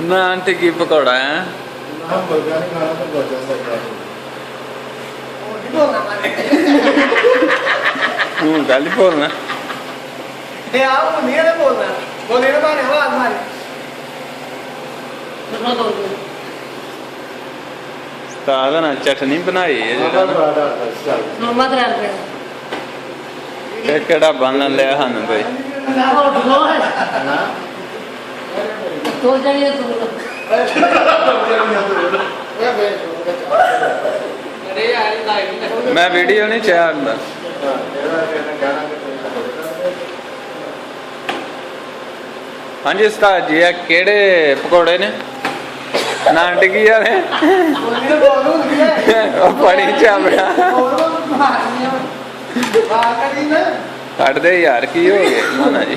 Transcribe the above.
नान टिक्की पकौड़ा है गल बोलना उस्ताद ने चटनी बनाई है केड़ा बन लिया सानू कोई मैं वीडियो नहीं चाहता हाँ जी उस्ताद जी है केड़े पकौड़े ने नान टिक्की वाले पानी चापड़ा कट दे यार की हो गया मोना जी